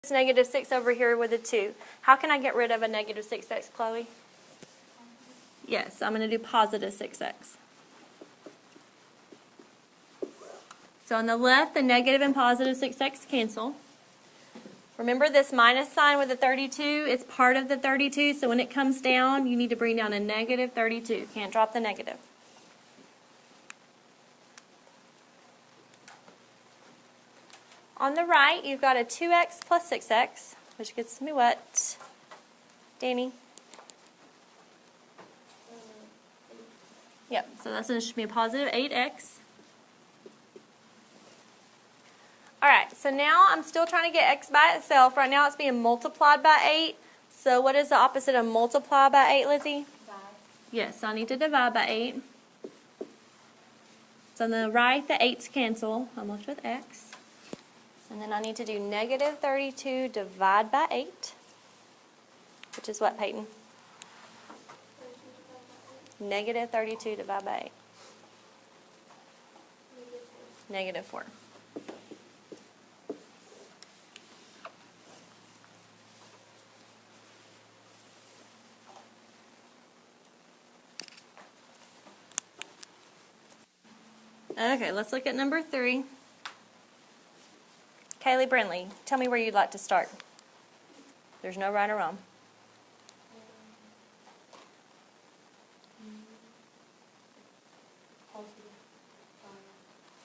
This negative 6 over here with a 2. How can I get rid of a negative 6x, Chloe? Yes, I'm going to do positive 6x. So on the left, the negative and positive 6x cancel. Remember this minus sign with the 32 is part of the 32, so when it comes down, you need to bring down a negative 32. Can't drop the negative. On the right, you've got a 2x plus 6x, which gets me what? Danny? Yep, so that's going to be a positive 8x. Alright, so now I'm still trying to get x by itself. Right now it's being multiplied by 8. So what is the opposite of multiply by 8, Lizzie? Divide. Yes, so I need to divide by 8. So on the right, the 8's cancel. I'm left with x. And then I need to do negative 32 divide by 8, which is what, Peyton? Negative 32 divided by 8. Negative 4. Okay, let's look at number 3. Kaylee Brindley, tell me where you'd like to start. There's no right or wrong.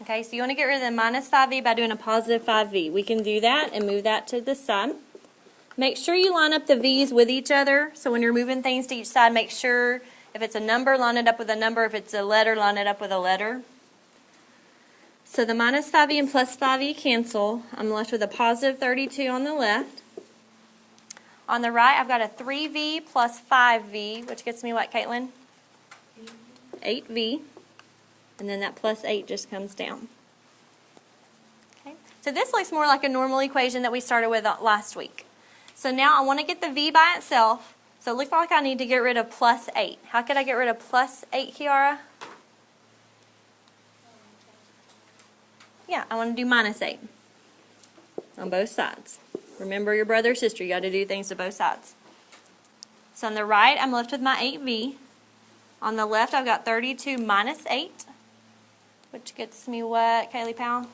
Okay, so you want to get rid of the minus 5v by doing a positive 5v. We can do that and move that to the side. Make sure you line up the v's with each other. So when you're moving things to each side, make sure if it's a number, line it up with a number. If it's a letter, line it up with a letter. So the minus 5e and plus 5e cancel. I'm left with a positive 32 on the left. On the right, I've got a 3v plus 5v, which gets me what, Caitlin? 8v. And then that plus 8 just comes down. Okay. So this looks more like a normal equation that we started with last week. So now I want to get the v by itself. So it looks like I need to get rid of plus 8. How could I get rid of plus 8, Kiara? Yeah, I want to do minus 8 on both sides. Remember your brother or sister, you got to do things to both sides. So on the right, I'm left with my 8v. On the left, I've got 32 minus 8, which gets me what, Kaylee Powell?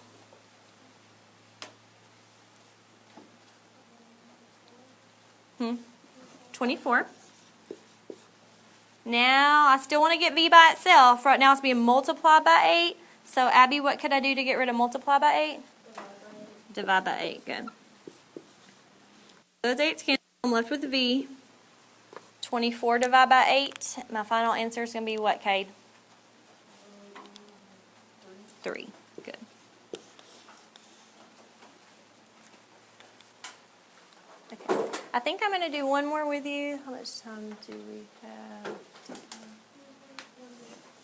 Hmm? 24. Now, I still want to get v by itself. Right now, it's being multiplied by 8. So, Abby, what could I do to get rid of multiply by 8? Divide by 8. Good. Those 8's cancel. I'm left with v. 24 divided by 8. My final answer is going to be what, Cade? 3. Good. Okay. I think I'm going to do one more with you. How much time do we have?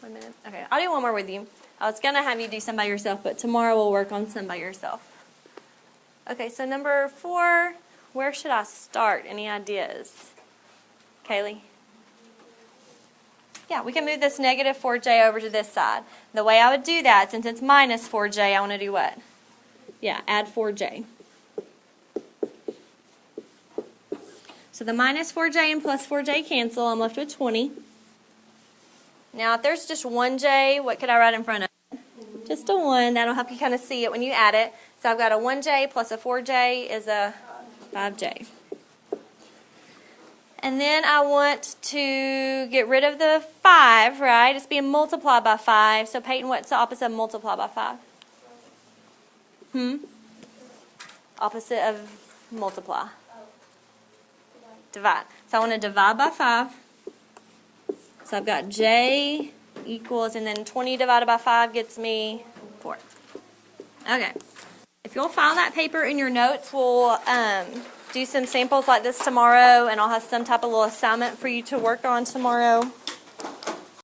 1 minute. Okay, I'll do one more with you. I was going to have you do some by yourself, but tomorrow we'll work on some by yourself. Okay, so number 4, where should I start? Any ideas? Kaylee? Yeah, we can move this negative 4j over to this side. The way I would do that, since it's minus 4j, I want to do what? Yeah, add 4j. So the minus 4j and plus 4j cancel. I'm left with 20. Now, if there's just 1j, what could I write in front of it? Just a 1. That'll help you kind of see it when you add it. So I've got a 1j plus a 4j is a 5j. And then I want to get rid of the 5, right? It's being multiplied by 5. So, Peyton, what's the opposite of multiply by 5? Opposite of multiply. Divide. So I want to divide by 5. So I've got j equals, and then 20 divided by 5 gets me 4. Okay. If you'll file that paper in your notes, we'll do some samples like this tomorrow, and I'll have some type of little assignment for you to work on tomorrow.